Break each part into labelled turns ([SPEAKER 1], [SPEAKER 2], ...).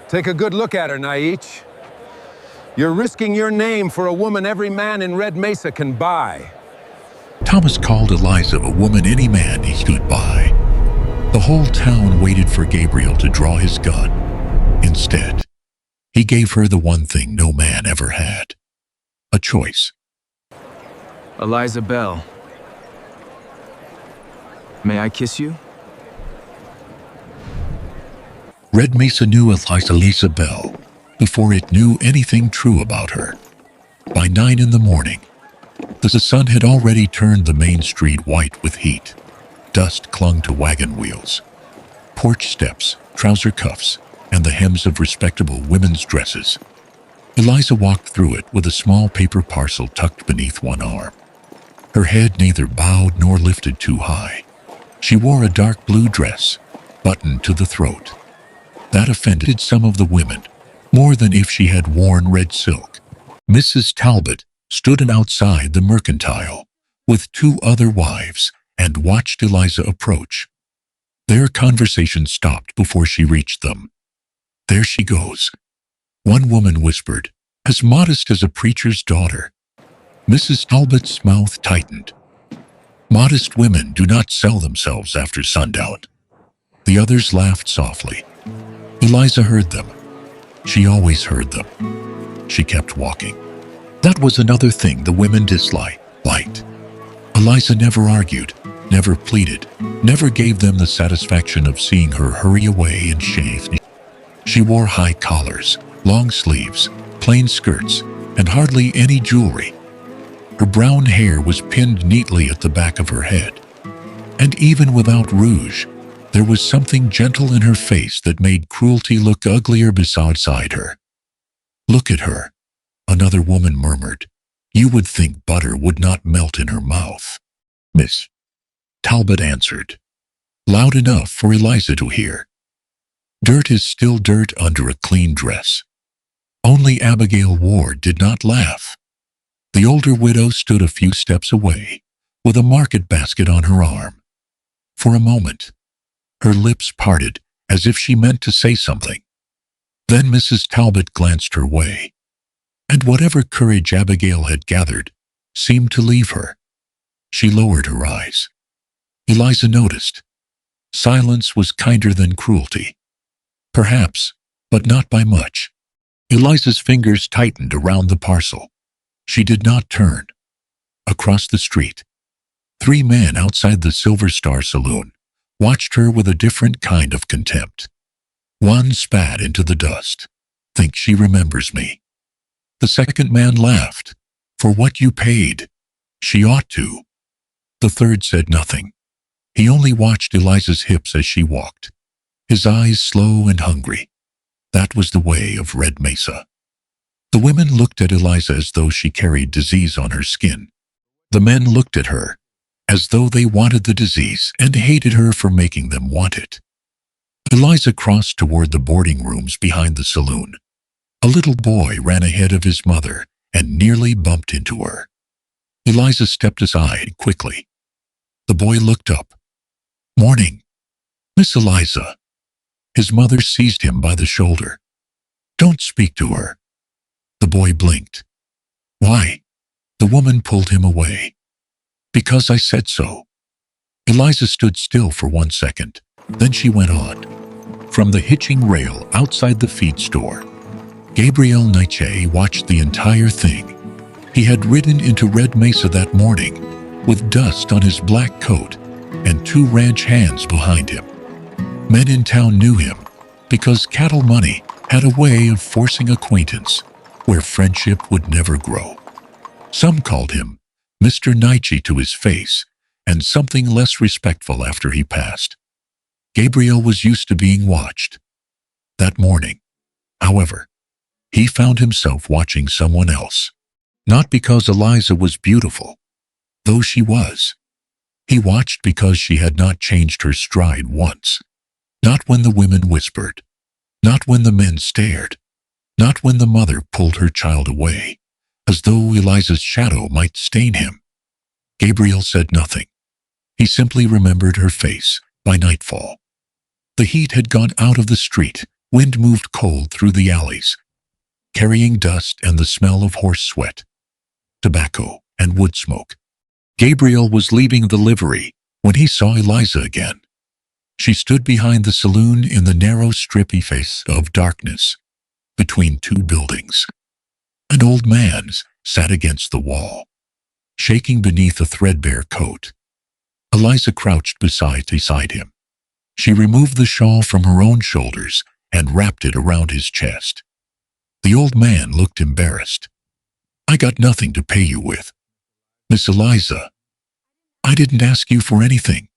[SPEAKER 1] Take a good look at her, Naiche. You're risking your name for a woman every man in Red Mesa can buy.
[SPEAKER 2] Thomas called Eliza a woman any man he stood by. The whole town waited for Gabriel to draw his gun. Instead, he gave her the one thing no man ever had: a choice.
[SPEAKER 3] Eliza Bell. May I kiss you?
[SPEAKER 2] Red Mesa knew Eliza Bell before it knew anything true about her. By 9 in the morning, the sun had already turned the main street white with heat. Dust clung to wagon wheels, porch steps, trouser cuffs, and the hems of respectable women's dresses. Eliza walked through it with a small paper parcel tucked beneath one arm. Her head neither bowed nor lifted too high. She wore a dark blue dress, buttoned to the throat. That offended some of the women, more than if she had worn red silk. Mrs. Talbot stood outside the mercantile with 2 other wives and watched Eliza approach. Their conversation stopped before she reached them. "There she goes," one woman whispered, "as modest as a preacher's daughter." Mrs. Talbot's mouth tightened. "Modest women do not sell themselves after sundown." The others laughed softly. Eliza heard them. She always heard them. She kept walking. That was another thing the women disliked. Eliza never argued, never pleaded, never gave them the satisfaction of seeing her hurry away in shame. She wore high collars, long sleeves, plain skirts, and hardly any jewelry. Her brown hair was pinned neatly at the back of her head. And even without rouge, there was something gentle in her face that made cruelty look uglier beside her. "Look at her," another woman murmured. "You would think butter would not melt in her mouth." Miss Talbot answered, loud enough for Eliza to hear. "Dirt is still dirt under a clean dress." Only Abigail Ward did not laugh. The older widow stood a few steps away, with a market basket on her arm. For a moment, her lips parted as if she meant to say something. Then Mrs. Talbot glanced her way, and whatever courage Abigail had gathered seemed to leave her. She lowered her eyes. Eliza noticed. Silence was kinder than cruelty. Perhaps, but not by much. Eliza's fingers tightened around the parcel. She did not turn. Across the street, 3 men outside the Silver Star Saloon watched her with a different kind of contempt. One spat into the dust. "Think she remembers me." The second man laughed. "For what you paid. She ought to." The third said nothing. He only watched Eliza's hips as she walked, his eyes slow and hungry. That was the way of Red Mesa. The women looked at Eliza as though she carried disease on her skin. The men looked at her as though they wanted the disease and hated her for making them want it. Eliza crossed toward the boarding rooms behind the saloon. A little boy ran ahead of his mother and nearly bumped into her. Eliza stepped aside quickly. The boy looked up. "Morning, Miss Eliza." His mother seized him by the shoulder. "Don't speak to her." The boy blinked. "Why?" The woman pulled him away. "Because I said so." Eliza stood still for 1 second. Then she went on. From the hitching rail outside the feed store, Gabriel Naiche watched the entire thing. He had ridden into Red Mesa that morning with dust on his black coat and 2 ranch hands behind him. Men in town knew him because cattle money had a way of forcing acquaintance where friendship would never grow. Some called him Mr. Naiche to his face, and something less respectful after he passed. Gabriel was used to being watched. That morning, however, he found himself watching someone else. Not because Eliza was beautiful, though she was. He watched because she had not changed her stride once. Not when the women whispered. Not when the men stared. Not when the mother pulled her child away, as though Eliza's shadow might stain him. Gabriel said nothing. He simply remembered her face by nightfall. The heat had gone out of the street, Wind moved cold through the alleys, carrying dust and the smell of horse sweat, tobacco, and wood smoke. Gabriel was leaving the livery when he saw Eliza again. She stood behind the saloon in the narrow strippy face of darkness between two buildings. An old man sat against the wall, shaking beneath a threadbare coat. Eliza crouched beside him. She removed the shawl from her own shoulders and wrapped it around his chest. The old man looked embarrassed. "I got nothing to pay you with, Miss Eliza. I didn't ask you for anything."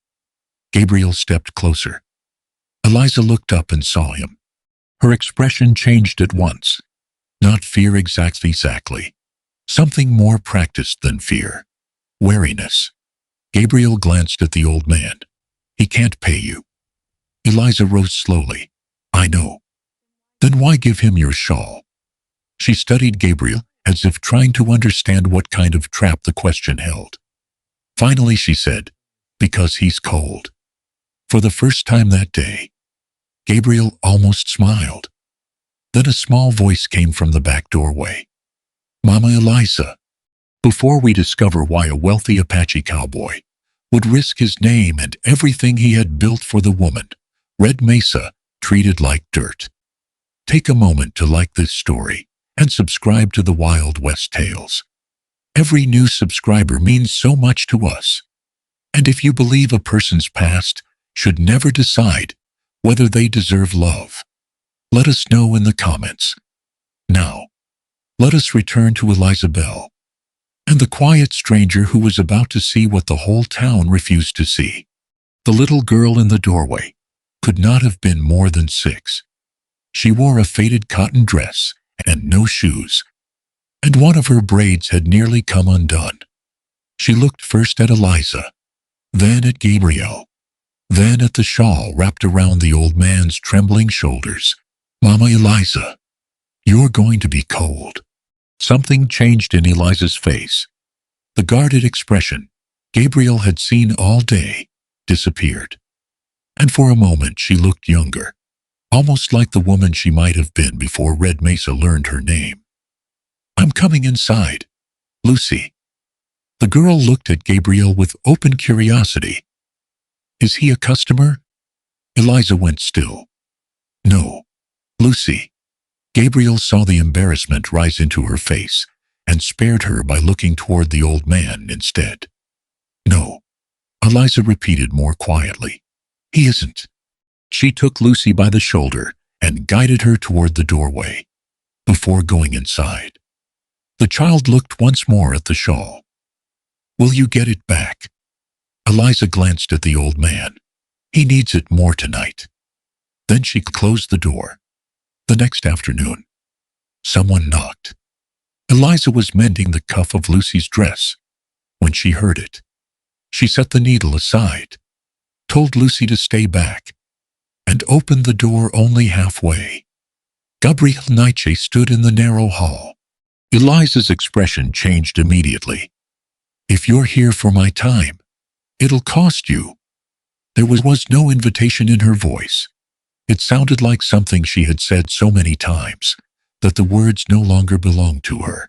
[SPEAKER 2] Gabriel stepped closer. Eliza looked up and saw him. Her expression changed at once. Not fear exactly. Something more practiced than fear. Wariness. Gabriel glanced at the old man. "He can't pay you." Eliza rose slowly. "I know." "Then why give him your shawl?" She studied Gabriel as if trying to understand what kind of trap the question held. Finally she said, "Because he's cold." For the first time that day, Gabriel almost smiled. Then a small voice came from the back doorway. "Mama Eliza." Before we discover why a wealthy Apache cowboy would risk his name and everything he had built for the woman Red Mesa treated like dirt, take a moment to like this story and subscribe to the Wild West Tales. Every new subscriber means so much to us. And if you believe a person's past should never decide whether they deserve love, let us know in the comments. Now, let us return to Eliza Bell and the quiet stranger who was about to see what the whole town refused to see. The little girl in the doorway could not have been more than 6. She wore a faded cotton dress and no shoes, and one of her braids had nearly come undone. She looked first at Eliza, then at Gabriel, then at the shawl wrapped around the old man's trembling shoulders. "Mama Eliza, you're going to be cold." Something changed in Eliza's face. The guarded expression Gabriel had seen all day disappeared. And for a moment she looked younger, almost like the woman she might have been before Red Mesa learned her name. "I'm coming inside, Lucy." The girl looked at Gabriel with open curiosity. "Is he a customer?" Eliza went still. "No, Lucy." Gabriel saw the embarrassment rise into her face and spared her by looking toward the old man instead. "No," Eliza repeated more quietly. "He isn't." She took Lucy by the shoulder and guided her toward the doorway before going inside. The child looked once more at the shawl. "Will you get it back?" Eliza glanced at the old man. "He needs it more tonight." Then she closed the door. The next afternoon, someone knocked. Eliza was mending the cuff of Lucy's dress when she heard it. She set the needle aside, told Lucy to stay back, and opened the door only halfway. Gabriel Naiche stood in the narrow hall. Eliza's expression changed immediately. "If you're here for my time, it'll cost you." There was no invitation in her voice. It sounded like something she had said so many times that the words no longer belonged to her.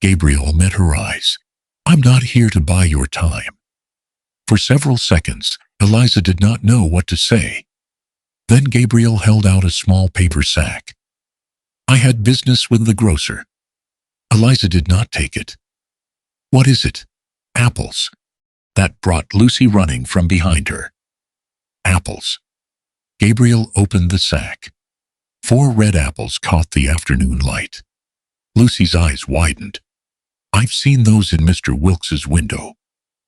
[SPEAKER 2] Gabriel met her eyes. "I'm not here to buy your time." For several seconds, Eliza did not know what to say. Then Gabriel held out a small paper sack. "I had business with the grocer." Eliza did not take it. "What is it?" "Apples." That brought Lucy running from behind her. "Apples." Gabriel opened the sack. 4 red apples caught the afternoon light. Lucy's eyes widened. "I've seen those in Mr. Wilkes's window."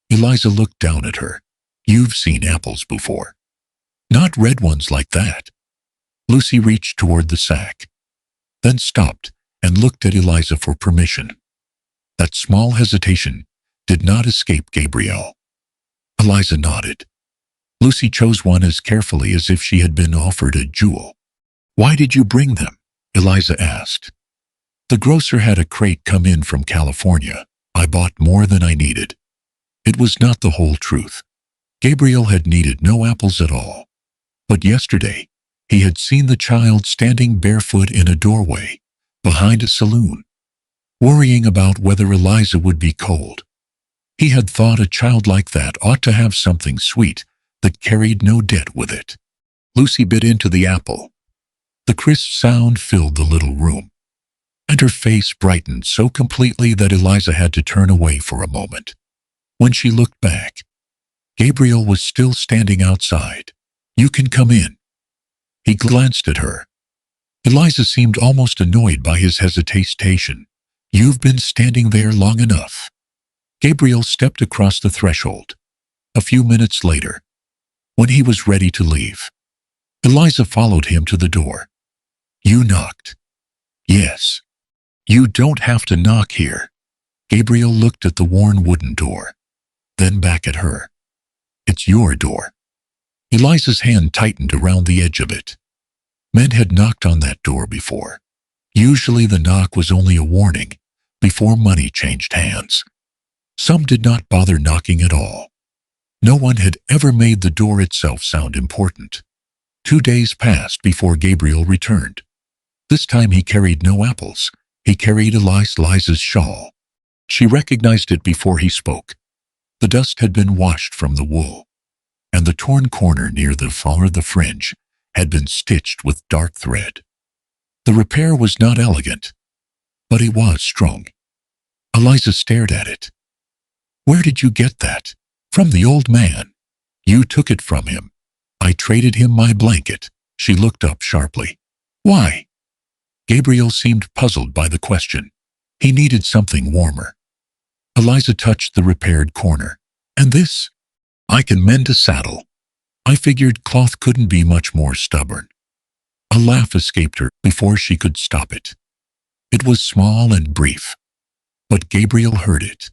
[SPEAKER 2] Eliza looked down at her. "You've seen apples before. Not red ones like that." Lucy reached toward the sack, then stopped and looked at Eliza for permission. That small hesitation did not escape Gabriel. Eliza nodded. Lucy chose one as carefully as if she had been offered a jewel. "Why did you bring them?" Eliza asked. "The grocer had a crate come in from California. I bought more than I needed." It was not the whole truth. Gabriel had needed no apples at all. But yesterday, He had seen the child standing barefoot in a doorway behind a saloon, worrying about whether Eliza would be cold. He had thought a child like that ought to have something sweet that carried no debt with it. Lucy bit into the apple. The crisp sound filled the little room, and her face brightened so completely that Eliza had to turn away for a moment. When she looked back, Gabriel was still standing outside. "You can come in." He glanced at her. Eliza seemed almost annoyed by his hesitation. "You've been standing there long enough." Gabriel stepped across the threshold. A few minutes later, when he was ready to leave, Eliza followed him to the door. "You knocked." "Yes." "You don't have to knock here." Gabriel looked at the worn wooden door, then back at her. "It's your door." Eliza's hand tightened around the edge of it. Men had knocked on that door before. Usually the knock was only a warning before money changed hands. Some did not bother knocking at all. No one had ever made the door itself sound important. 2 days passed before Gabriel returned. This time he carried no apples. He carried Eliza's shawl. She recognized it before he spoke. The dust had been washed from the wool, and the torn corner near the fringe had been stitched with dark thread. The repair was not elegant, but it was strong. Eliza stared at it. "Where did you get that?" "From the old man." "You took it from him." "I traded him my blanket." She looked up sharply. "Why?" Gabriel seemed puzzled by the question. He needed something warmer. Eliza touched the repaired corner. "And this?" "I can mend a saddle." I figured cloth couldn't be much more stubborn. A laugh escaped her before she could stop it. It was small and brief, but Gabriel heard it.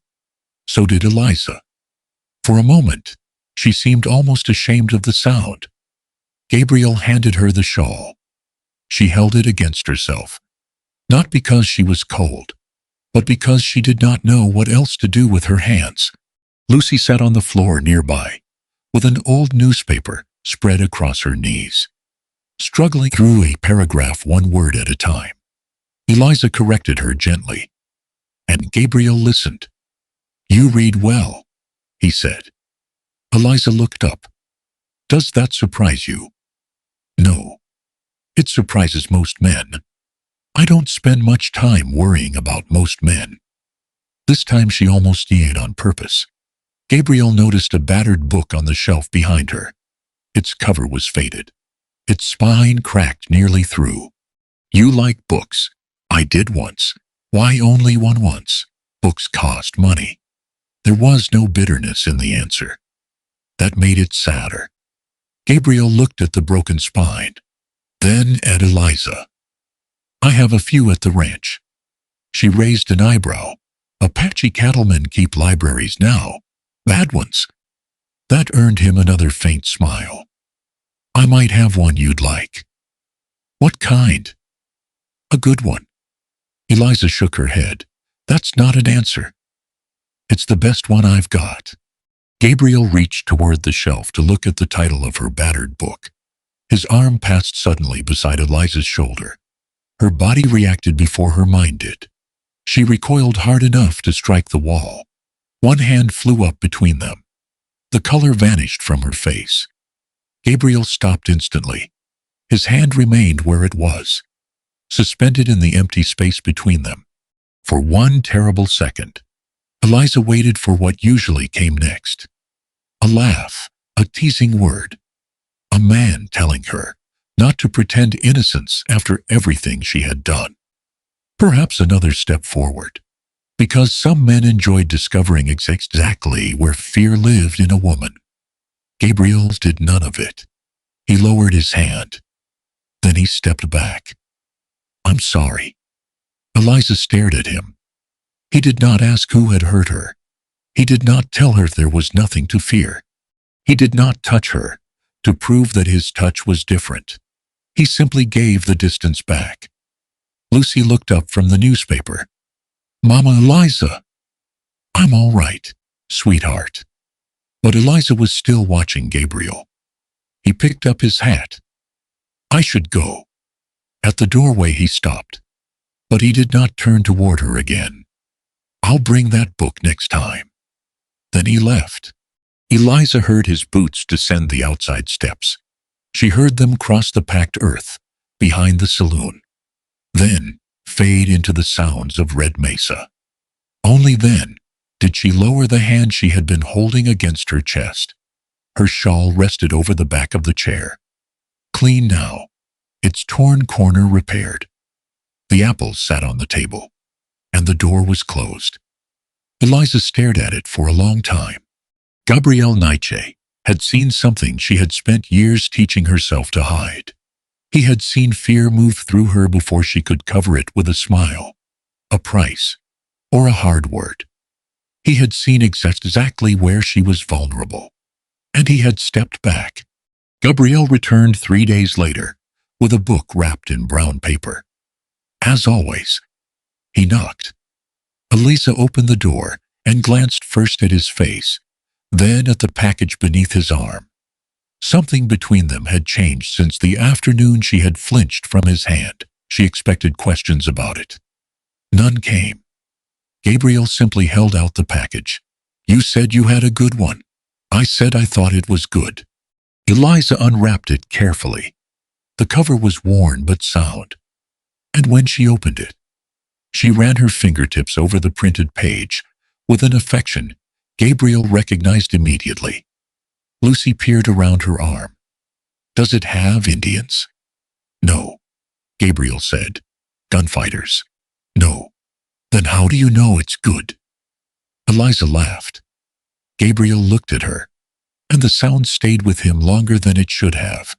[SPEAKER 2] So did Eliza. For a moment, she seemed almost ashamed of the sound. Gabriel handed her the shawl. She held it against herself, not because she was cold, but because she did not know what else to do with her hands. Lucy sat on the floor nearby, with an old newspaper spread across her knees, struggling through a paragraph one word at a time. Eliza corrected her gently, and Gabriel listened. "You read well," he said. Eliza looked up. "Does that surprise you?" "No. It surprises most men. I don't spend much time worrying about most men." This time she almost yelled on purpose. Gabriel noticed a battered book on the shelf behind her. Its cover was faded, its spine cracked nearly through. "You like books." "I did once." "Why only one once?" "Books cost money." There was no bitterness in the answer. That made it sadder. Gabriel looked at the broken spine, then at Eliza. "I have a few at the ranch." She raised an eyebrow. "Apache cattlemen keep libraries now. Bad ones." That earned him another faint smile. "I might have one you'd like." "What kind?" "A good one." Eliza shook her head. "That's not an answer." "It's the best one I've got." Gabriel reached toward the shelf to look at the title of her battered book. His arm passed suddenly beside Eliza's shoulder. Her body reacted before her mind did. She recoiled hard enough to strike the wall. One hand flew up between them. The color vanished from her face. Gabriel stopped instantly. His hand remained where it was, suspended in the empty space between them. For one terrible second, Eliza waited for what usually came next. A laugh, a teasing word, a man telling her not to pretend innocence after everything she had done. Perhaps another step forward, because some men enjoyed discovering exactly where fear lived in a woman. Gabriel did none of it. He lowered his hand. Then he stepped back. "I'm sorry." Eliza stared at him. He did not ask who had hurt her. He did not tell her there was nothing to fear. He did not touch her to prove that his touch was different. He simply gave the distance back. Lucy looked up from the newspaper. "Mama Eliza." "I'm all right, sweetheart." But Eliza was still watching Gabriel. He picked up his hat. I should go. At the doorway he stopped, but he did not turn toward her again. I'll bring that book next time. Then he left. Eliza heard his boots descend the outside steps. She heard them cross the packed earth behind the saloon, then fade into the sounds of Red Mesa. Only then did she lower the hand she had been holding against her chest. Her shawl rested over the back of the chair. Clean now, its torn corner repaired. The apples sat on the table, and the door was closed. Eliza stared at it for a long time. Gabriel Naiche had seen something she had spent years teaching herself to hide. He had seen fear move through her before she could cover it with a smile, a price, or a hard word. He had seen exactly where she was vulnerable, and he had stepped back. Gabriel returned 3 days later with a book wrapped in brown paper. As always, he knocked. Eliza opened the door and glanced first at his face, then at the package beneath his arm. Something between them had changed since the afternoon she had flinched from his hand. She expected questions about it. None came. Gabriel simply held out the package. You said you had a good one. I said I thought it was good. Eliza unwrapped it carefully. The cover was worn but sound, and when she opened it, she ran her fingertips over the printed page with an affection Gabriel recognized immediately. Lucy peered around her arm. Does it have Indians? No, Gabriel said. Gunfighters? No. Then how do you know it's good? Eliza laughed. Gabriel looked at her, and the sound stayed with him longer than it should have.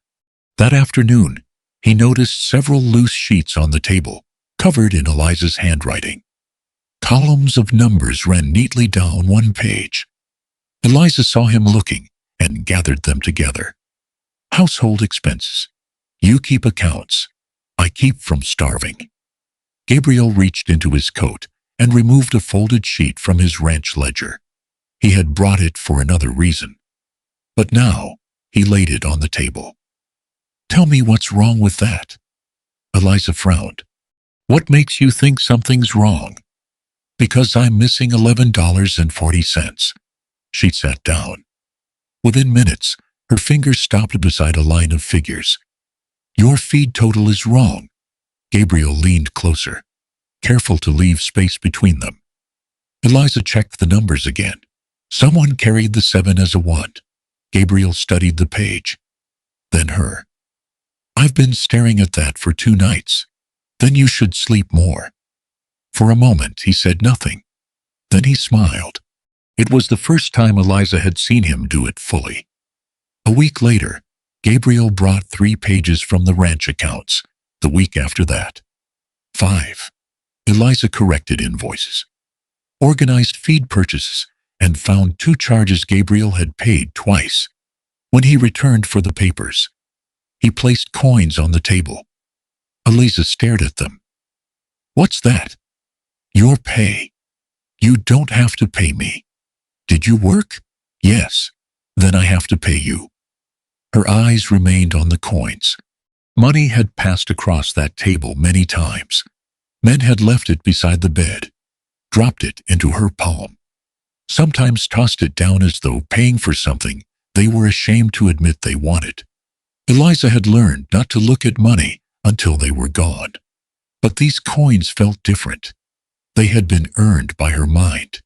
[SPEAKER 2] That afternoon, he noticed several loose sheets on the table, covered in Eliza's handwriting. Columns of numbers ran neatly down one page. Eliza saw him looking and gathered them together. Household expenses. You keep accounts. I keep from starving. Gabriel reached into his coat and removed a folded sheet from his ranch ledger. He had brought it for another reason. But now, he laid it on the table. Tell me what's wrong with that. Eliza frowned. What makes you think something's wrong? Because I'm missing $11.40. She sat down. Within minutes, her fingers stopped beside a line of figures. Your feed total is wrong. Gabriel leaned closer, careful to leave space between them. Eliza checked the numbers again. Someone carried the 7 as a 1. Gabriel studied the page. Then her. I've been staring at that for 2 nights. Then you should sleep more. For a moment, he said nothing. Then he smiled. It was the first time Eliza had seen him do it fully. A week later, Gabriel brought 3 pages from the ranch accounts. The week after that, 5. Eliza corrected invoices, organized feed purchases, and found 2 charges Gabriel had paid twice. When he returned for the papers, he placed coins on the table. Eliza stared at them. What's that? Your pay. You don't have to pay me. Did you work? Yes. Then I have to pay you. Her eyes remained on the coins. Money had passed across that table many times. Men had left it beside the bed, dropped it into her palm, sometimes tossed it down as though paying for something they were ashamed to admit they wanted. Eliza had learned not to look at money until they were gone. But these coins felt different. They had been earned by her mind.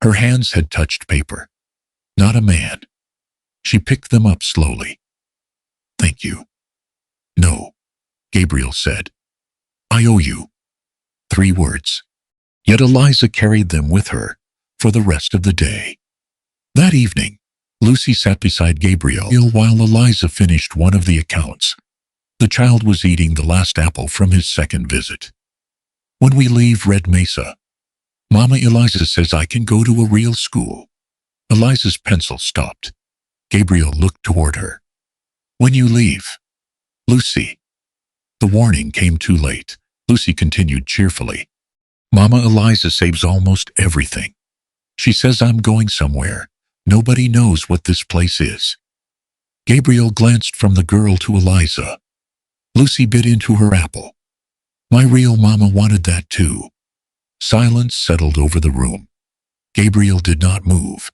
[SPEAKER 2] Her hands had touched paper, not a man. She picked them up slowly. Thank you. No, Gabriel said. I owe you. 3 words. Yet Eliza carried them with her for the rest of the day. That evening, Lucy sat beside Gabriel while Eliza finished one of the accounts. The child was eating the last apple from his second visit. When we leave Red Mesa, Mama Eliza says I can go to a real school. Eliza's pencil stopped. Gabriel looked toward her. When you leave, Lucy. The warning came too late. Lucy continued cheerfully. Mama Eliza saves almost everything. She says I'm going somewhere. Nobody knows what this place is. Gabriel glanced from the girl to Eliza. Lucy bit into her apple. My real mama wanted that too. Silence settled over the room. Gabriel did not move.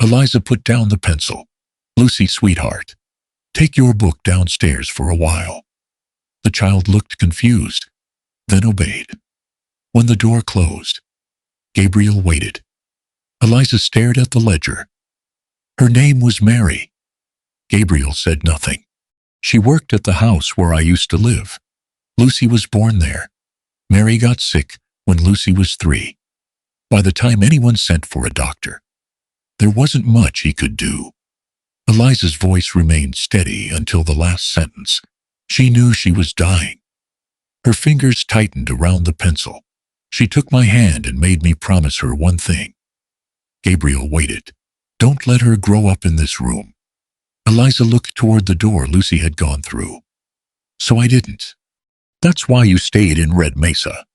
[SPEAKER 2] Eliza put down the pencil. Lucy, sweetheart, take your book downstairs for a while. The child looked confused, then obeyed. When the door closed, Gabriel waited. Eliza stared at the ledger. Her name was Mary. Gabriel said nothing. She worked at the house where I used to live. Lucy was born there. Mary got sick when Lucy was 3. By the time anyone sent for a doctor, there wasn't much he could do. Eliza's voice remained steady until the last sentence. She knew she was dying. Her fingers tightened around the pencil. She took my hand and made me promise her one thing. Gabriel waited. Don't let her grow up in this room. Eliza looked toward the door Lucy had gone through. So I didn't. That's why you stayed in Red Mesa.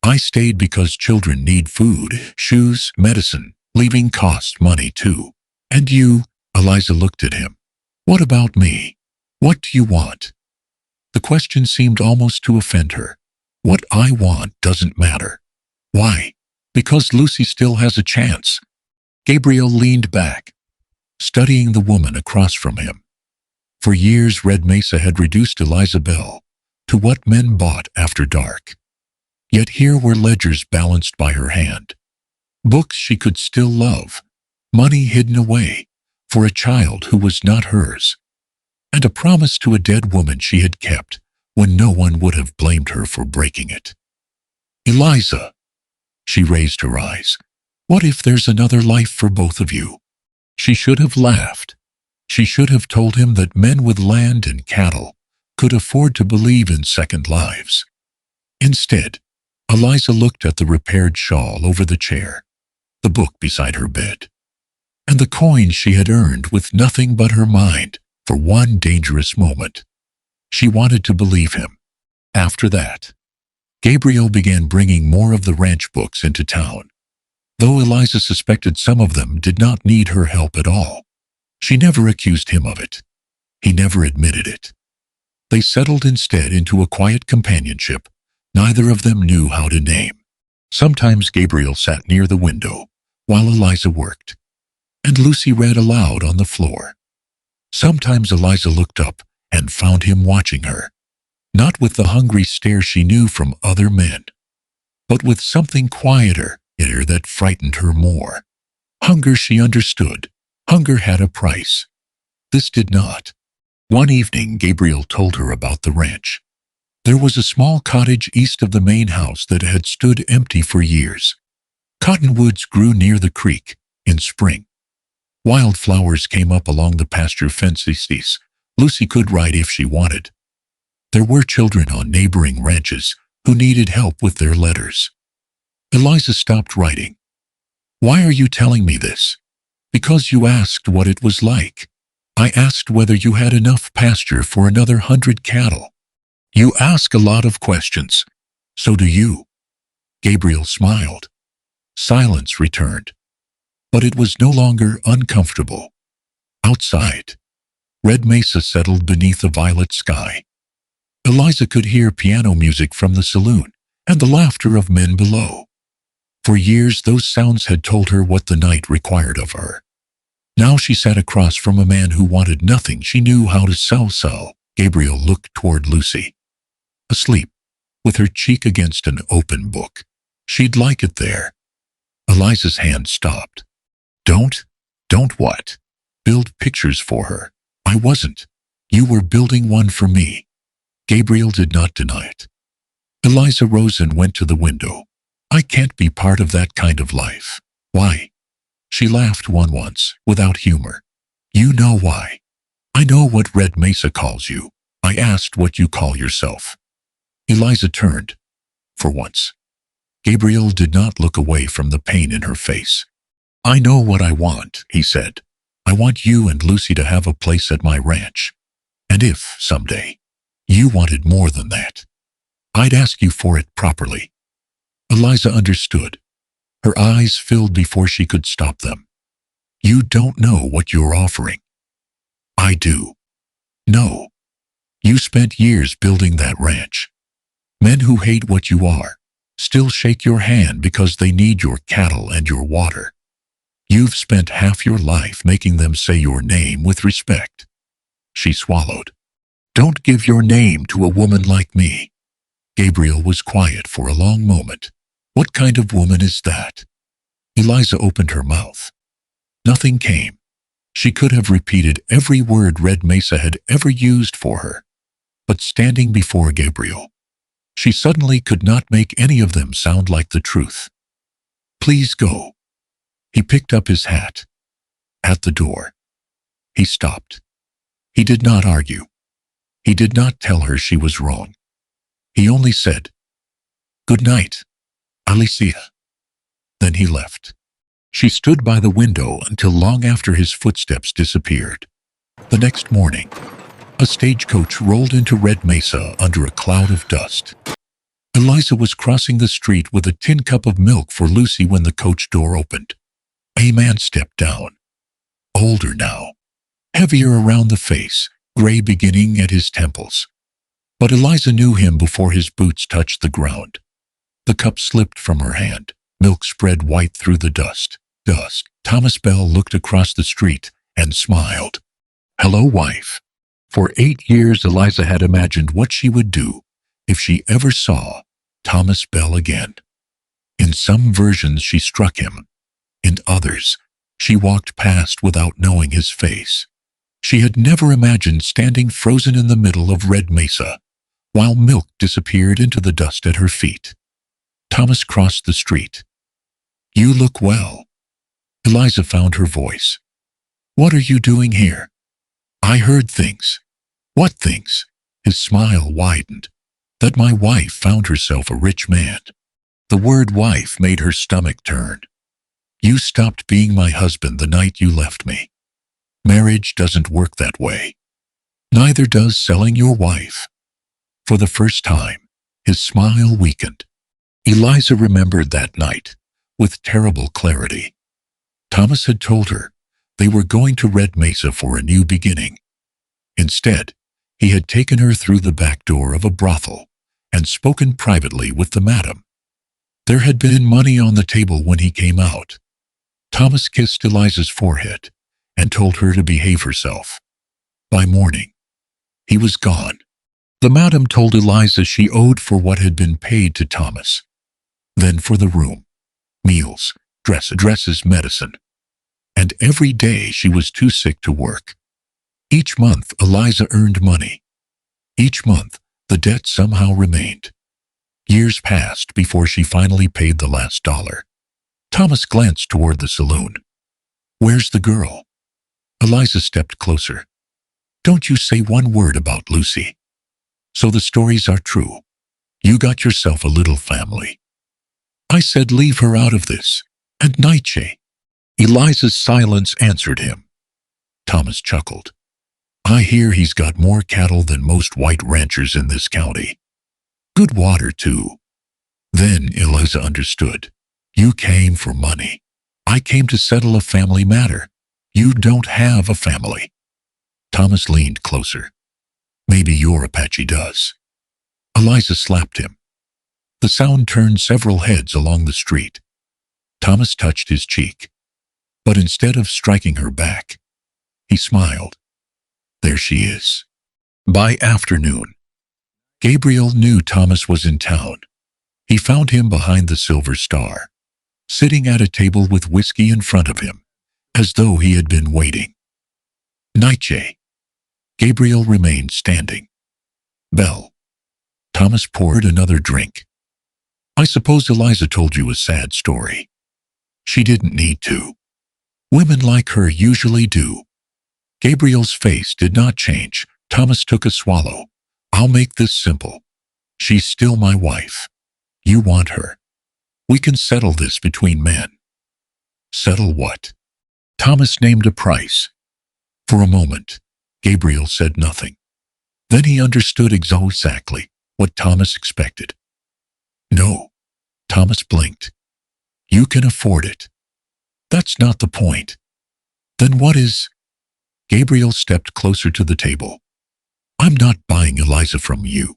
[SPEAKER 2] I stayed because children need food, shoes, medicine. Leaving costs money too. And you, Eliza looked at him. What about me? What do you want? The question seemed almost to offend her. What I want doesn't matter. Why? Because Lucy still has a chance. Gabriel leaned back, studying the woman across from him. For years, Red Mesa had reduced Eliza Bell to what men bought after dark. Yet here were ledgers balanced by her hand. Books she could still love, money hidden away for a child who was not hers, and a promise to a dead woman she had kept when no one would have blamed her for breaking it. Eliza, she raised her eyes. What if there's another life for both of you? She should have laughed. She should have told him that men with land and cattle could afford to believe in second lives. Instead, Eliza looked at the repaired shawl over the chair, the book beside her bed, and the coins she had earned with nothing but her mind for one dangerous moment. She wanted to believe him. After that, Gabriel began bringing more of the ranch books into town. Though Eliza suspected some of them did not need her help at all, she never accused him of it. He never admitted it. They settled instead into a quiet companionship neither of them knew how to name. Sometimes Gabriel sat near the window while Eliza worked, and Lucy read aloud on the floor. Sometimes Eliza looked up and found him watching her, not with the hungry stare she knew from other men, but with something quieter in her that frightened her more. Hunger, she understood. Hunger had a price. This did not. One evening, Gabriel told her about the ranch. There was a small cottage east of the main house that had stood empty for years. Cottonwoods grew near the creek in spring. Wildflowers came up along the pasture fences. Lucy could ride if she wanted. There were children on neighboring ranches who needed help with their letters. Eliza stopped writing. Why are you telling me this? Because you asked what it was like. I asked whether you had enough pasture for another 100 cattle. You ask a lot of questions. So do you. Gabriel smiled. Silence returned. But it was no longer uncomfortable. Outside, Red Mesa settled beneath a violet sky. Eliza could hear piano music from the saloon and the laughter of men below. For years, those sounds had told her what the night required of her. Now she sat across from a man who wanted nothing she knew how to sell. Gabriel looked toward Lucy. Asleep, with her cheek against an open book. She'd like it there. Eliza's hand stopped. Don't what? Build pictures for her. I wasn't. You were building one for me. Gabriel did not deny it. Eliza rose and went to the window. I can't be part of that kind of life. Why? She laughed once, without humor. You know why. I know what Red Mesa calls you. I asked what you call yourself. Eliza turned. For once, Gabriel did not look away from the pain in her face. I know what I want, he said. I want you and Lucy to have a place at my ranch. And if, someday, you wanted more than that, I'd ask you for it properly. Eliza understood. Her eyes filled before she could stop them. You don't know what you're offering. I do. No. You spent years building that ranch. Men who hate what you are still shake your hand because they need your cattle and your water. You've spent half your life making them say your name with respect. She swallowed. Don't give your name to a woman like me. Gabriel was quiet for a long moment. What kind of woman is that? Eliza opened her mouth. Nothing came. She could have repeated every word Red Mesa had ever used for her. But standing before Gabriel, she suddenly could not make any of them sound like the truth. Please go. He picked up his hat. At the door, he stopped. He did not argue. He did not tell her she was wrong. He only said, "Good night, Alicia." Then he left. She stood by the window until long after his footsteps disappeared. The next morning, a stagecoach rolled into Red Mesa under a cloud of dust. Eliza was crossing the street with a tin cup of milk for Lucy when the coach door opened. A man stepped down. Older now, heavier around the face, gray beginning at his temples. But Eliza knew him before his boots touched the ground. The cup slipped from her hand. Milk spread white through the dust. Thomas Bell looked across the street and smiled. "Hello, wife." For 8 years, Eliza had imagined what she would do if she ever saw Thomas Bell again. In some versions, she struck him. In others, she walked past without knowing his face. She had never imagined standing frozen in the middle of Red Mesa while milk disappeared into the dust at her feet. Thomas crossed the street. "You look well." Eliza found her voice. "What are you doing here?" "I heard things." "What things?" His smile widened. "That my wife found herself a rich man." The word wife made her stomach turn. "You stopped being my husband the night you left me. Marriage doesn't work that way. Neither does selling your wife." For the first time, his smile weakened. Eliza remembered that night with terrible clarity. Thomas had told her they were going to Red Mesa for a new beginning. Instead, he had taken her through the back door of a brothel and spoken privately with the madam. There had been money on the table when he came out. Thomas kissed Eliza's forehead and told her to behave herself. By morning, he was gone. The madam told Eliza she owed for what had been paid to Thomas. Then for the room, meals, dresses, medicine. And every day she was too sick to work. Each month, Eliza earned money. Each month, the debt somehow remained. Years passed before she finally paid the last dollar. Thomas glanced toward the saloon. "Where's the girl?" Eliza stepped closer. "Don't you say one word about Lucy." "So the stories are true. You got yourself a little family." "I said leave her out of this. And Naiche." Eliza's silence answered him. Thomas chuckled. "I hear he's got more cattle than most white ranchers in this county. Good water, too." Then Eliza understood. "You came for money. I came to settle a family matter. You don't have a family." Thomas leaned closer. "Maybe your Apache does." Eliza slapped him. The sound turned several heads along the street. Thomas touched his cheek. But instead of striking her back, he smiled. There she is. By afternoon, Gabriel knew Thomas was in town. He found him behind the Silver Star, sitting at a table with whiskey in front of him, as though he had been waiting. "Naiche." Gabriel remained standing. "Bell." Thomas poured another drink. "I suppose Eliza told you a sad story." "She didn't need to. Women like her usually do." Gabriel's face did not change. Thomas took a swallow. "I'll make this simple. She's still my wife. You want her. We can settle this between men." "Settle what?" Thomas named a price. For a moment, Gabriel said nothing. Then he understood exactly what Thomas expected. "No." Thomas blinked. "You can afford it." "That's not the point." "Then what is?" Gabriel stepped closer to the table. I'm not buying Eliza from you.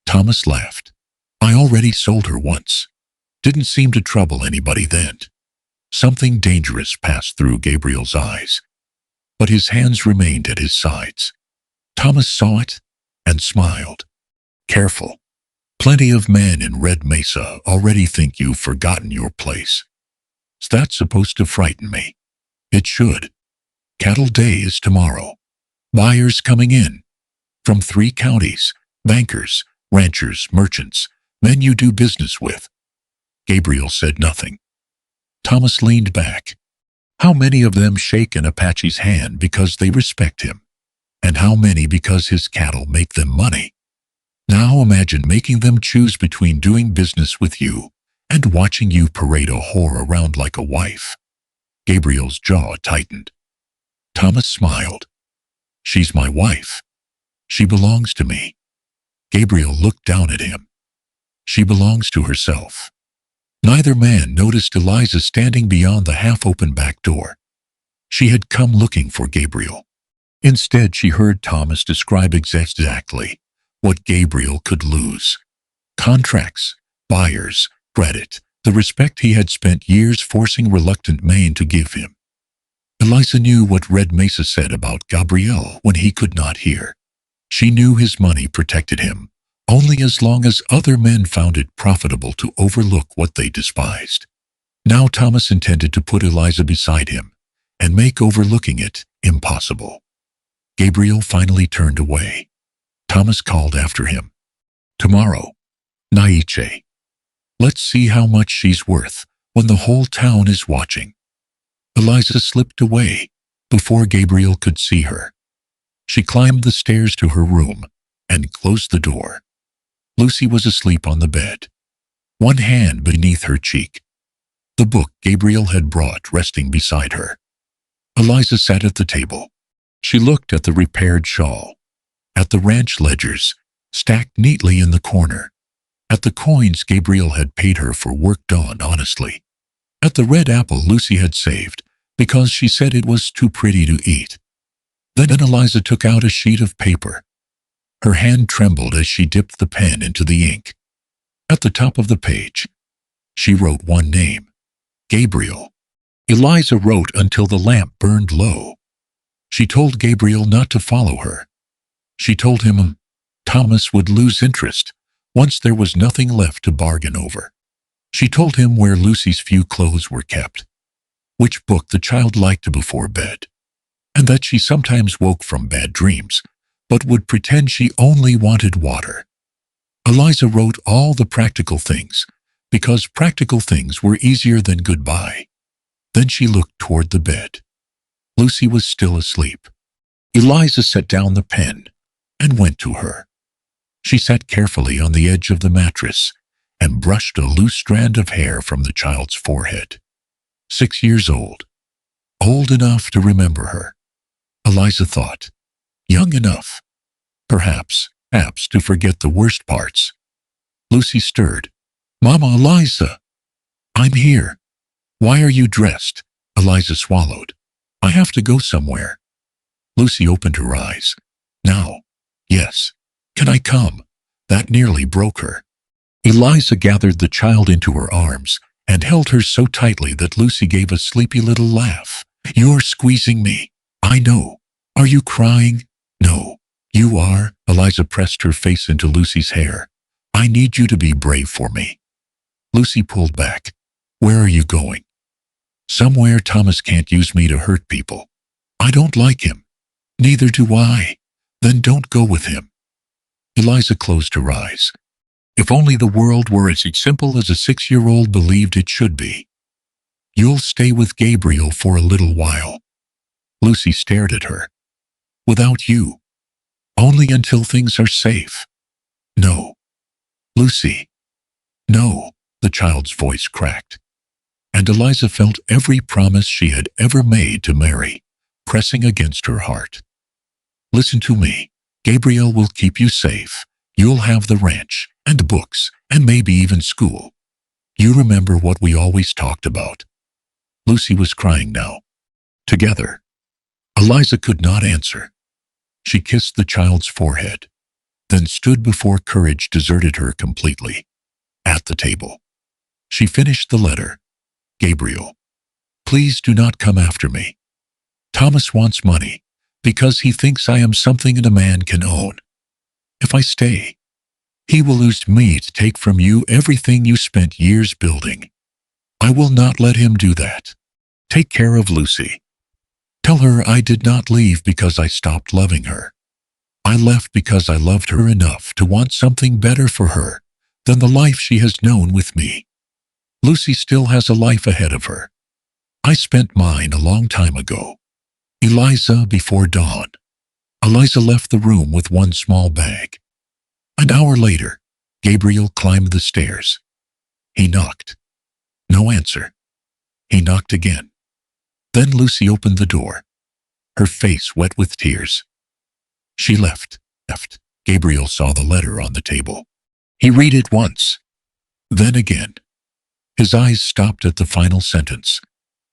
[SPEAKER 2] Thomas laughed. I already sold her once. Didn't seem to trouble anybody then. Something dangerous passed through Gabriel's eyes, but his hands remained at his sides. Thomas saw it and smiled. Careful. Plenty of men in Red Mesa already think you've forgotten your place. Is that supposed to frighten me? It should. Cattle Day is tomorrow. Buyers coming in. From 3 counties, bankers, ranchers, merchants, men you do business with. Gabriel said nothing. Thomas leaned back. How many of them shake an Apache's hand because they respect him? And how many because his cattle make them money? Now imagine making them choose between doing business with you and watching you parade a whore around like a wife. Gabriel's jaw tightened. Thomas smiled. She's my wife. She belongs to me. Gabriel looked down at him. She belongs to herself. Neither man noticed Eliza standing beyond the half-open back door. She had come looking for Gabriel. Instead, she heard Thomas describe exactly what Gabriel could lose. Contracts, buyers, credit, the respect he had spent years forcing reluctant men to give him. Eliza knew what Red Mesa said about Gabriel when he could not hear. She knew his money protected him, only as long as other men found it profitable to overlook what they despised. Now Thomas intended to put Eliza beside him and make overlooking it impossible. Gabriel finally turned away. Thomas called after him. Tomorrow, Naiche. Let's see how much she's worth when the whole town is watching. Eliza slipped away before Gabriel could see her. She climbed the stairs to her room and closed the door. Lucy was asleep on the bed, one hand beneath her cheek, the book Gabriel had brought resting beside her. Eliza sat at the table. She looked at the repaired shawl, at the ranch ledgers stacked neatly in the corner, at the coins Gabriel had paid her for work done honestly, at the red apple Lucy had saved because she said it was too pretty to eat. Then Eliza took out a sheet of paper. Her hand trembled as she dipped the pen into the ink. At the top of the page, she wrote one name, Gabriel. Eliza wrote until the lamp burned low. She told Gabriel not to follow her. She told him Thomas would lose interest once there was nothing left to bargain over. She told him where Lucy's few clothes were kept, which book the child liked before bed, and that she sometimes woke from bad dreams, but would pretend she only wanted water. Eliza wrote all the practical things, because practical things were easier than goodbye. Then she looked toward the bed. Lucy was still asleep. Eliza set down the pen and went to her. She sat carefully on the edge of the mattress and brushed a loose strand of hair from the child's forehead. 6 years old. Old enough to remember her. Eliza thought. Young enough. Perhaps to forget the worst parts. Lucy stirred. Mama, Eliza. I'm here. Why are you dressed? Eliza swallowed. I have to go somewhere. Lucy opened her eyes. Now. Yes. Can I come? That nearly broke her. Eliza gathered the child into her arms and held her so tightly that Lucy gave a sleepy little laugh. You're squeezing me. I know. Are you crying? No. You are. Eliza pressed her face into Lucy's hair. I need you to be brave for me. Lucy pulled back. Where are you going? Somewhere Thomas can't use me to hurt people. I don't like him. Neither do I. Then don't go with him. Eliza closed her eyes. If only the world were as simple as a 6-year-old believed it should be. You'll stay with Gabriel for a little while. Lucy stared at her. Without you. Only until things are safe. No. Lucy. No, the child's voice cracked. And Eliza felt every promise she had ever made to Mary pressing against her heart. Listen to me. Gabriel will keep you safe. You'll have the ranch and books and maybe even school. You remember what we always talked about. Lucy was crying now. Together. Eliza could not answer. She kissed the child's forehead, then stood before courage deserted her completely. At the table, she finished the letter. Gabriel, please do not come after me. Thomas wants money because he thinks I am something a man can own. If I stay, he will use me to take from you everything you spent years building. I will not let him do that. Take care of Lucy. Tell her I did not leave because I stopped loving her. I left because I loved her enough to want something better for her than the life she has known with me. Lucy still has a life ahead of her. I spent mine a long time ago. Eliza before dawn. Eliza left the room with one small bag. An hour later, Gabriel climbed the stairs. He knocked. No answer. He knocked again. Then Lucy opened the door, her face wet with tears. She left. Gabriel saw the letter on the table. He read it once, then again. His eyes stopped at the final sentence.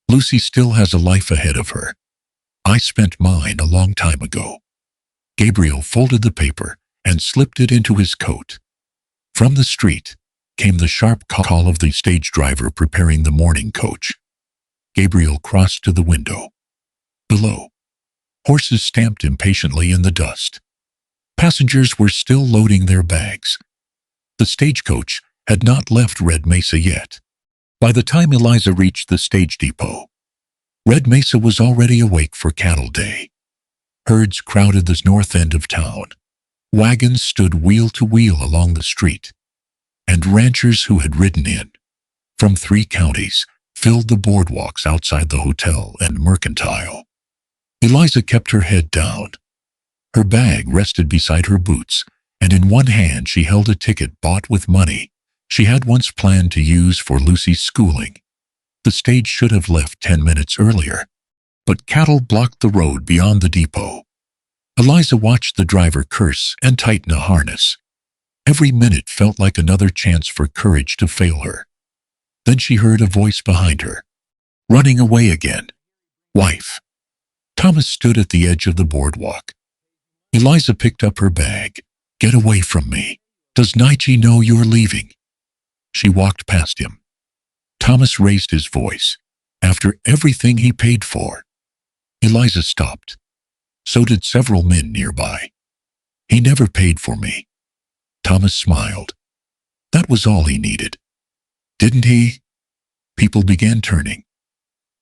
[SPEAKER 2] Lucy still has a life ahead of her. I spent mine a long time ago. Gabriel folded the paper and slipped it into his coat. From the street came the sharp call of the stage driver preparing the morning coach. Gabriel crossed to the window. Below, horses stamped impatiently in the dust. Passengers were still loading their bags. The stagecoach had not left Red Mesa yet. By the time Eliza reached the stage depot, Red Mesa was already awake for cattle day. Herds crowded the north end of town. Wagons stood wheel to wheel along the street, and ranchers who had ridden in from 3 counties filled the boardwalks outside the hotel and mercantile. Eliza kept her head down. Her bag rested beside her boots, and in one hand she held a ticket bought with money she had once planned to use for Lucy's schooling. The stage should have left 10 minutes earlier, but cattle blocked the road beyond the depot. Eliza watched the driver curse and tighten a harness. Every minute felt like another chance for courage to fail her. Then she heard a voice behind her, running away again. Wife. Thomas stood at the edge of the boardwalk. Eliza picked up her bag. Get away from me. Does Naiche know you're leaving? She walked past him. Thomas raised his voice. After everything he paid for. Eliza stopped. So did several men nearby. He never paid for me. Thomas smiled. That was all he needed. Didn't he? People began turning.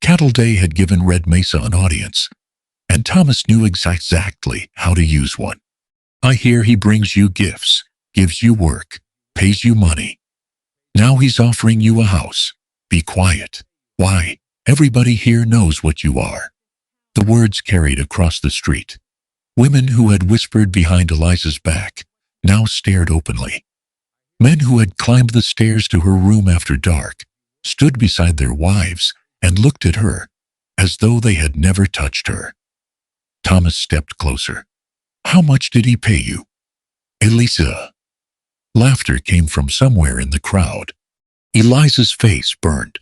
[SPEAKER 2] Cattle Day had given Red Mesa an audience, and Thomas knew exactly how to use one. I hear he brings you gifts, gives you work, pays you money. Now he's offering you a house. Be quiet. Why? Everybody here knows what you are. The words carried across the street. Women who had whispered behind Eliza's back now stared openly. Men who had climbed the stairs to her room after dark stood beside their wives and looked at her as though they had never touched her. Thomas stepped closer. How much did he pay you? Eliza. Laughter came from somewhere in the crowd. Eliza's face burned.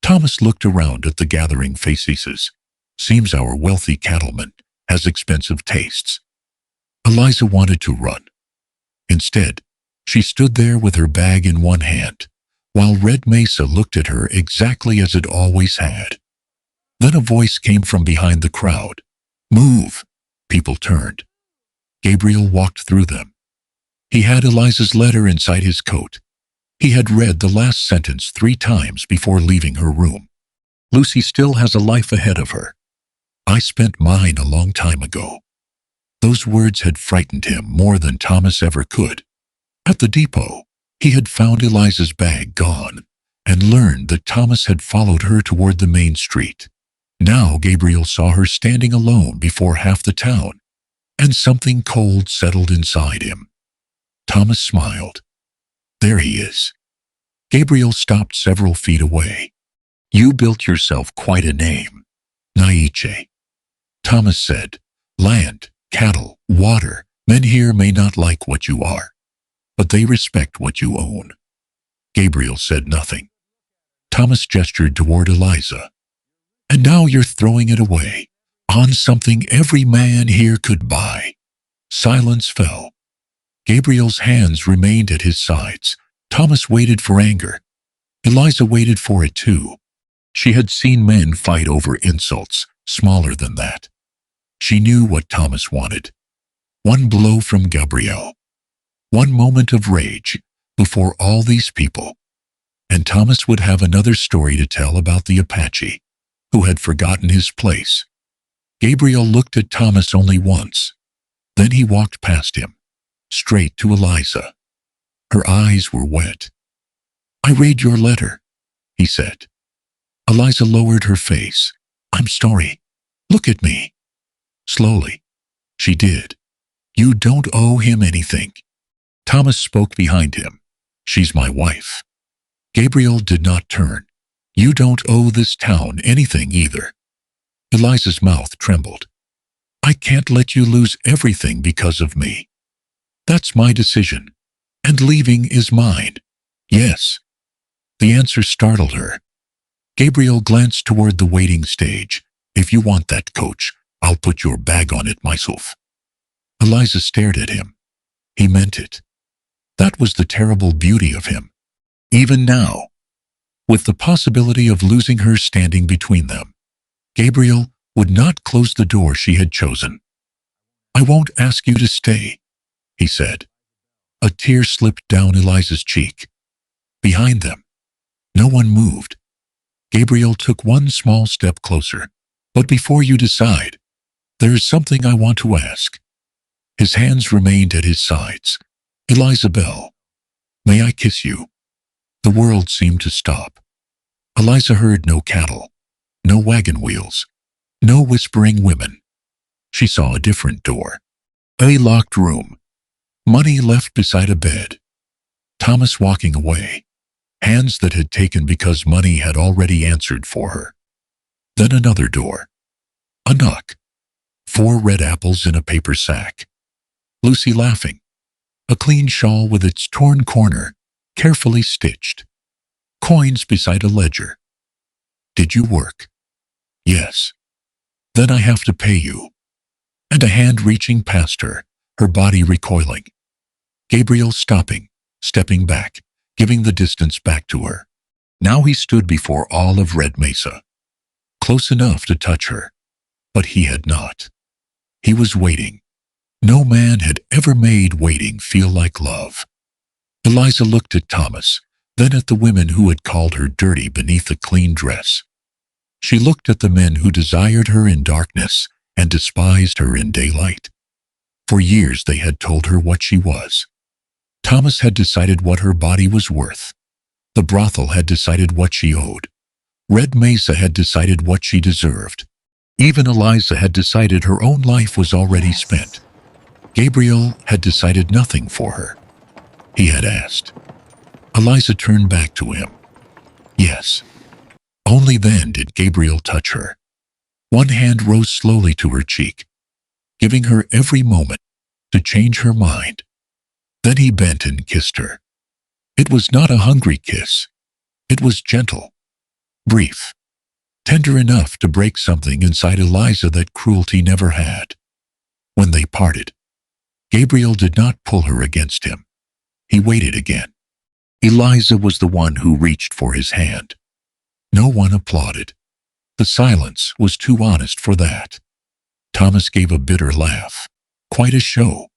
[SPEAKER 2] Thomas looked around at the gathering faces. Seems our wealthy cattleman has expensive tastes. Eliza wanted to run. Instead, she stood there with her bag in one hand, while Red Mesa looked at her exactly as it always had. Then a voice came from behind the crowd. Move! People turned. Gabriel walked through them. He had Eliza's letter inside his coat. He had read the last sentence 3 times before leaving her room. Lucy still has a life ahead of her. I spent mine a long time ago. Those words had frightened him more than Thomas ever could. At the depot, he had found Eliza's bag gone and learned that Thomas had followed her toward the main street. Now Gabriel saw her standing alone before half the town, and something cold settled inside him. Thomas smiled. There he is. Gabriel stopped several feet away. You built yourself quite a name, Naiche. Thomas said, land, cattle, water, men here may not like what you are, but they respect what you own. Gabriel said nothing. Thomas gestured toward Eliza. And now you're throwing it away, On something every man here could buy. Silence fell. Gabriel's hands remained at his sides. Thomas waited for anger. Eliza waited for it too. She had seen men fight over insults, smaller than that. She knew what Thomas wanted. One blow from Gabriel. One moment of rage before all these people. And Thomas would have another story to tell about the Apache, who had forgotten his place. Gabriel looked at Thomas only once. Then he walked past him, straight to Eliza. Her eyes were wet. "I read your letter," he said. Eliza lowered her face. "I'm sorry. Look at me." Slowly. She did. "You don't owe him anything." Thomas spoke behind him. "She's my wife." Gabriel did not turn. "You don't owe this town anything either." Eliza's mouth trembled. "I can't let you lose everything because of me. That's my decision. And leaving is mine." "Yes." The answer startled her. Gabriel glanced toward the waiting stage. "If you want that coach, I'll put your bag on it myself." Eliza stared at him. He meant it. That was the terrible beauty of him. Even now, with the possibility of losing her standing between them, Gabriel would not close the door she had chosen. "I won't ask you to stay," he said. A tear slipped down Eliza's cheek. Behind them, no one moved. Gabriel took one small step closer. "But before you decide, there is something I want to ask." His hands remained at his sides. "Eliza Bell, may I kiss you?" The world seemed to stop. Eliza heard no cattle, no wagon wheels, no whispering women. She saw a different door. A locked room. Money left beside a bed. Thomas walking away. Hands that had taken because money had already answered for her. Then another door. A knock. 4 red apples in a paper sack. Lucy laughing. A clean shawl with its torn corner, carefully stitched. Coins beside a ledger. "Did you work?" "Yes." "Then I have to pay you." And a hand reaching past her, her body recoiling. Gabriel stopping, stepping back, giving the distance back to her. Now he stood before all of Red Mesa. Close enough to touch her, but he had not. He was waiting. No man had ever made waiting feel like love. Eliza looked at Thomas, then at the women who had called her dirty beneath a clean dress. She looked at the men who desired her in darkness and despised her in daylight. For years they had told her what she was. Thomas had decided what her body was worth. The brothel had decided what she owed. Red Mesa had decided what she deserved. Even Eliza had decided her own life was already spent. Gabriel had decided nothing for her. He had asked. Eliza turned back to him. Yes. Only then did Gabriel touch her. One hand rose slowly to her cheek, giving her every moment to change her mind. Then he bent and kissed her. It was not a hungry kiss. It was gentle, brief, tender enough to break something inside Eliza that cruelty never had. When they parted, Gabriel did not pull her against him. He waited again. Eliza was the one who reached for his hand. No one applauded. The silence was too honest for that. Thomas gave a bitter laugh. Quite a show.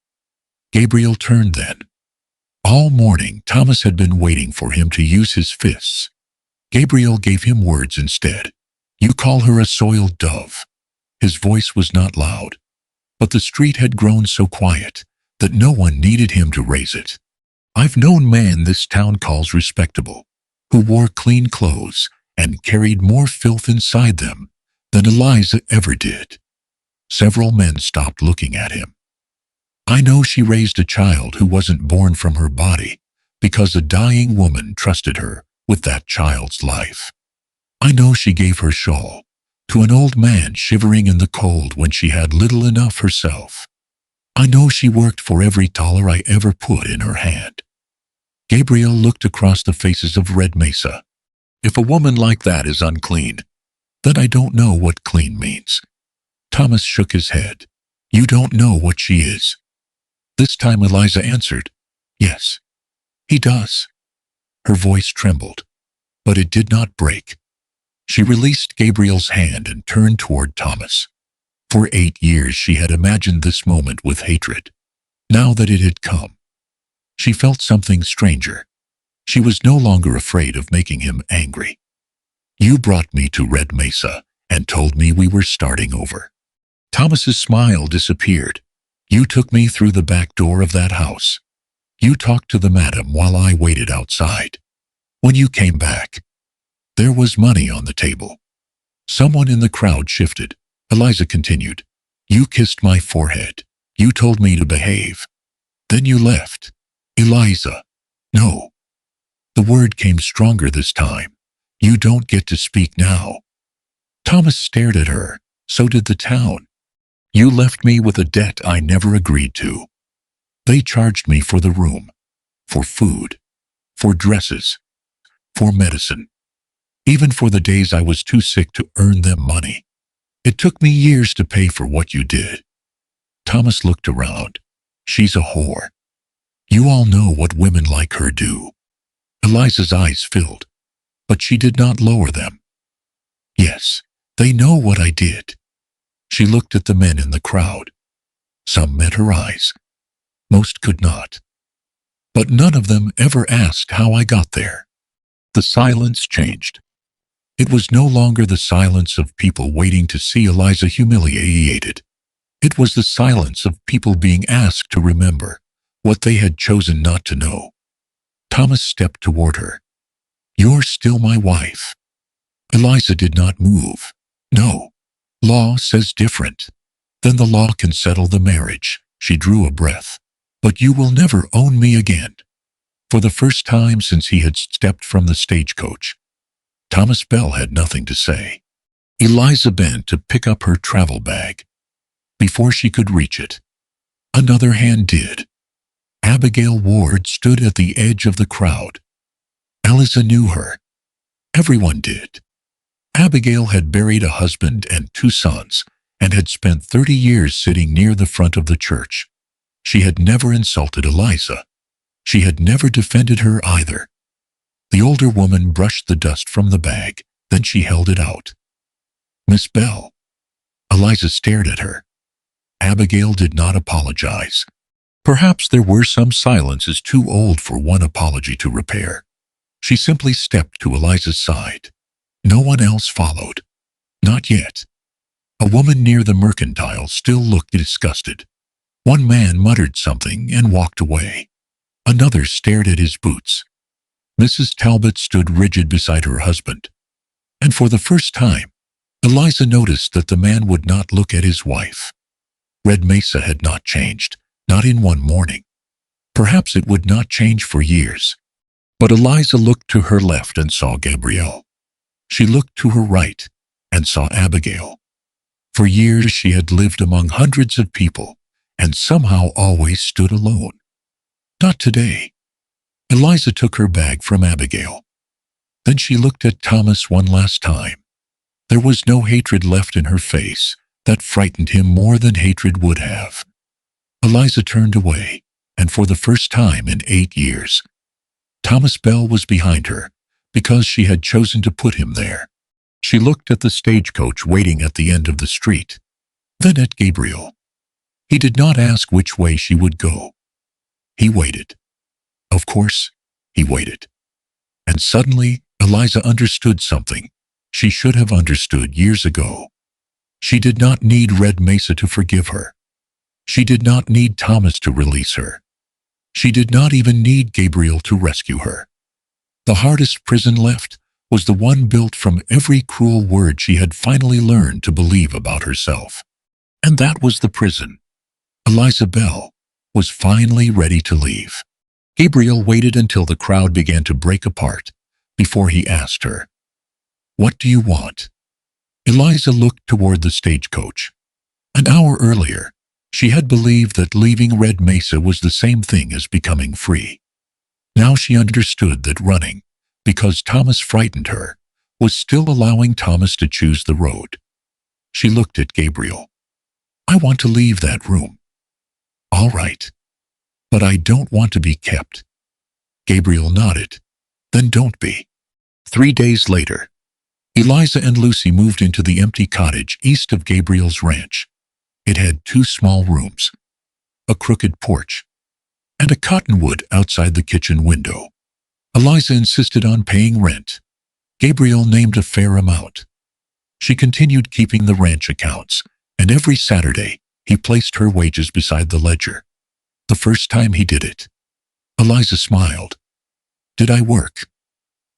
[SPEAKER 2] Gabriel turned then. All morning, Thomas had been waiting for him to use his fists. Gabriel gave him words instead. "You call her a soiled dove." His voice was not loud, but the street had grown so quiet that no one needed him to raise it. "I've known men this town calls respectable, who wore clean clothes and carried more filth inside them than Eliza ever did." Several men stopped looking at him. "I know she raised a child who wasn't born from her body because a dying woman trusted her with that child's life. I know she gave her shawl to an old man shivering in the cold when she had little enough herself. I know she worked for every dollar I ever put in her hand." Gabriel looked across the faces of Red Mesa. "If a woman like that is unclean, then I don't know what clean means." Thomas shook his head. You don't know what she is. This time Eliza answered, Yes, he does. Her voice trembled, but it did not break. She released Gabriel's hand and turned toward Thomas. For 8 years she had imagined this moment with hatred. Now that it had come, she felt something stranger. She was no longer afraid of making him angry. You brought me to Red Mesa and told me we were starting over. Thomas's smile disappeared. You took me through the back door of that house. You talked to the madam while I waited outside. When you came back, there was money on the table. Someone in the crowd shifted. Eliza continued. You kissed my forehead. You told me to behave. Then you left. Eliza. No. The word came stronger this time. You don't get to speak now. Thomas stared at her. So did the town. You left me with a debt I never agreed to. They charged me for the room, for food, for dresses, for medicine, even for the days I was too sick to earn them money. It took me years to pay for what you did. Thomas looked around. She's a whore. You all know what women like her do. Eliza's eyes filled, but she did not lower them. Yes, they know what I did. She looked at the men in the crowd. Some met her eyes. Most could not. But none of them ever asked how I got there. The silence changed. It was no longer the silence of people waiting to see Eliza humiliated. It was the silence of people being asked to remember what they had chosen not to know. Thomas stepped toward her. You're still my wife. Eliza did not move. No. Law says different. Then the law can settle the marriage. She drew a breath. But you will never own me again. For the first time since he had stepped from the stagecoach, Thomas Bell had nothing to say. Eliza bent to pick up her travel bag. Before she could reach it, another hand did. Abigail Ward stood at the edge of the crowd. Eliza knew her. Everyone did. Abigail had buried a husband and 2 sons and had spent 30 years sitting near the front of the church. She had never insulted Eliza. She had never defended her either. The older woman brushed the dust from the bag, then she held it out. Miss Bell. Eliza stared at her. Abigail did not apologize. Perhaps there were some silences too old for one apology to repair. She simply stepped to Eliza's side. No one else followed. Not yet. A woman near the mercantile still looked disgusted. One man muttered something and walked away. Another stared at his boots. Mrs. Talbot stood rigid beside her husband. And for the first time, Eliza noticed that the man would not look at his wife. Red Mesa had not changed, not in one morning. Perhaps it would not change for years. But Eliza looked to her left and saw Gabriel. She looked to her right and saw Abigail. For years she had lived among hundreds of people and somehow always stood alone. Not today. Eliza took her bag from Abigail. Then she looked at Thomas one last time. There was no hatred left in her face that frightened him more than hatred would have. Eliza turned away, and for the first time in 8 years, Thomas Bell was behind her because she had chosen to put him there. She looked at the stagecoach waiting at the end of the street, then at Gabriel. He did not ask which way she would go. He waited. Of course, he waited. And suddenly, Eliza understood something she should have understood years ago. She did not need Red Mesa to forgive her. She did not need Thomas to release her. She did not even need Gabriel to rescue her. The hardest prison left was the one built from every cruel word she had finally learned to believe about herself. And that was the prison. Eliza Bell was finally ready to leave. Gabriel waited until the crowd began to break apart before he asked her, "What do you want?" Eliza looked toward the stagecoach. An hour earlier, she had believed that leaving Red Mesa was the same thing as becoming free. Now she understood that running, because Thomas frightened her, was still allowing Thomas to choose the road. She looked at Gabriel. I want to leave that room. All right. But I don't want to be kept. Gabriel nodded. Then don't be. 3 days later, Eliza and Lucy moved into the empty cottage east of Gabriel's ranch. It had 2 small rooms, a crooked porch, and a cottonwood outside the kitchen window. Eliza insisted on paying rent. Gabriel named a fair amount. She continued keeping the ranch accounts, and every Saturday he placed her wages beside the ledger. The first time he did it, Eliza smiled. Did I work?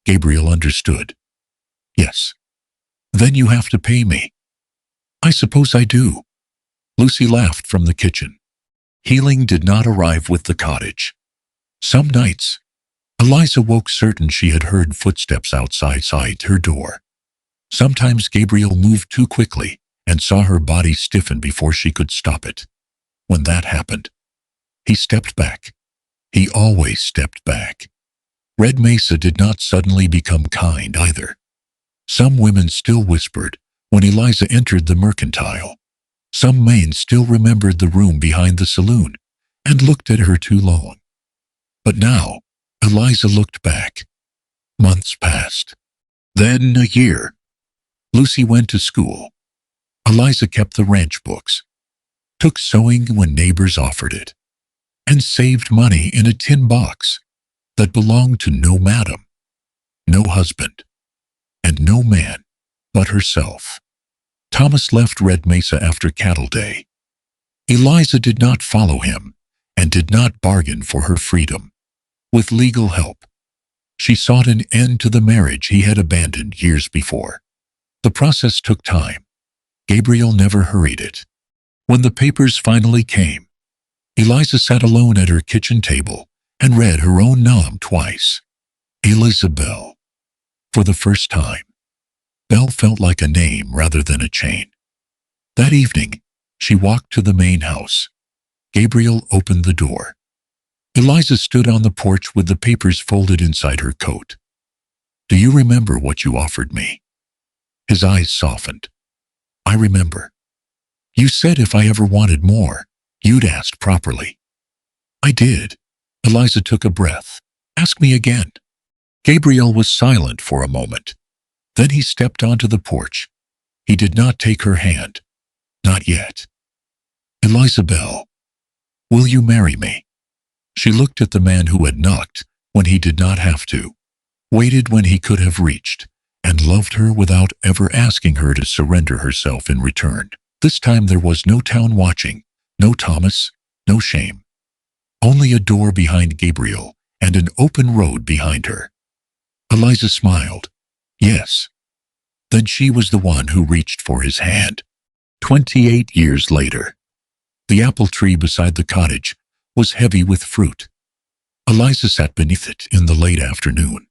[SPEAKER 2] Gabriel understood. Yes. Then you have to pay me. I suppose I do. Lucy laughed from the kitchen. Healing did not arrive with the cottage. Some nights, Eliza woke certain she had heard footsteps outside her door. Sometimes Gabriel moved too quickly and saw her body stiffen before she could stop it. When that happened, he stepped back. He always stepped back. Red Mesa did not suddenly become kind either. Some women still whispered when Eliza entered the mercantile. Some men still remembered the room behind the saloon and looked at her too long. But now, Eliza looked back. Months passed. Then a year. Lucy went to school. Eliza kept the ranch books, took sewing when neighbors offered it, and saved money in a tin box that belonged to no madam, no husband, and no man but herself. Thomas left Red Mesa after Cattle Day. Eliza did not follow him and did not bargain for her freedom. With legal help, she sought an end to the marriage he had abandoned years before. The process took time. Gabriel never hurried it. When the papers finally came, Eliza sat alone at her kitchen table and read her own name twice. Eliza Bell. For the first time, Bell felt like a name rather than a chain. That evening, she walked to the main house. Gabriel opened the door. Eliza stood on the porch with the papers folded inside her coat. Do you remember what you offered me? His eyes softened. I remember. You said if I ever wanted more, you'd ask properly. I did. Eliza took a breath. Ask me again. Gabriel was silent for a moment. Then he stepped onto the porch. He did not take her hand. Not yet. Eliza Bell, will you marry me? She looked at the man who had knocked when he did not have to, waited when he could have reached, and loved her without ever asking her to surrender herself in return. This time there was no town watching, no Thomas, no shame. Only a door behind Gabriel and an open road behind her. Eliza smiled. Yes. Then she was the one who reached for his hand. 28 years later, the apple tree beside the cottage was heavy with fruit. Eliza sat beneath it in the late afternoon,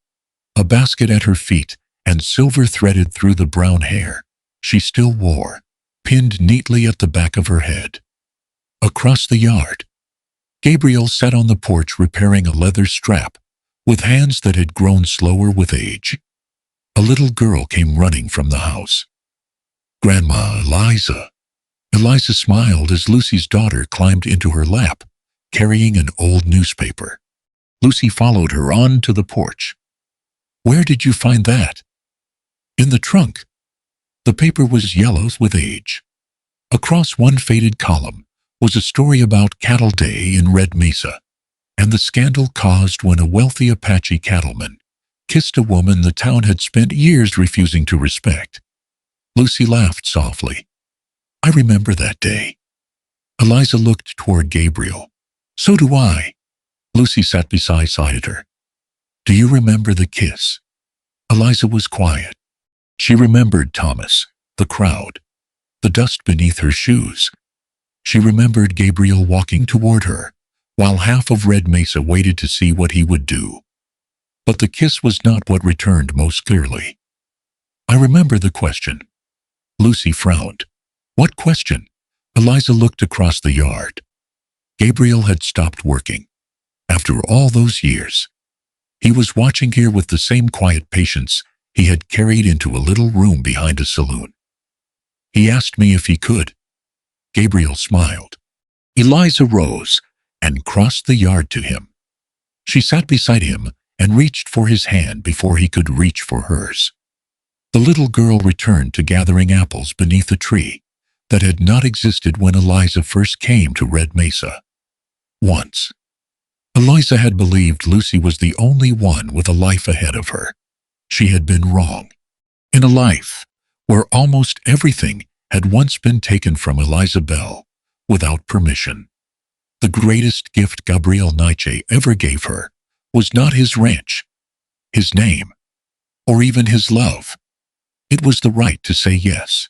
[SPEAKER 2] a basket at her feet and silver threaded through the brown hair she still wore, pinned neatly at the back of her head. Across the yard, Gabriel sat on the porch repairing a leather strap with hands that had grown slower with age. A little girl came running from the house. Grandma Eliza. Eliza smiled as Lucy's daughter climbed into her lap, carrying an old newspaper. Lucy followed her on to the porch. Where did you find that? In the trunk. The paper was yellow with age. Across one faded column was a story about Cattle Day in Red Mesa, and the scandal caused when a wealthy Apache cattleman kissed a woman the town had spent years refusing to respect. Lucy laughed softly. I remember that day. Eliza looked toward Gabriel. So do I. Lucy sat beside her. Do you remember the kiss? Eliza was quiet. She remembered Thomas, the crowd, the dust beneath her shoes. She remembered Gabriel walking toward her, while half of Red Mesa waited to see what he would do. But the kiss was not what returned most clearly. I remember the question. Lucy frowned. What question? Eliza looked across the yard. Gabriel had stopped working. After all those years, he was watching her with the same quiet patience he had carried into a little room behind a saloon. He asked me if he could. Gabriel smiled. Eliza rose and crossed the yard to him. She sat beside him and reached for his hand before he could reach for hers. The little girl returned to gathering apples beneath a tree that had not existed when Eliza first came to Red Mesa. Once, Eliza had believed Lucy was the only one with a life ahead of her. She had been wrong. In a life where almost everything had once been taken from Eliza Bell without permission. The greatest gift Gabriel Naiche ever gave her was not his ranch, his name, or even his love. It was the right to say yes.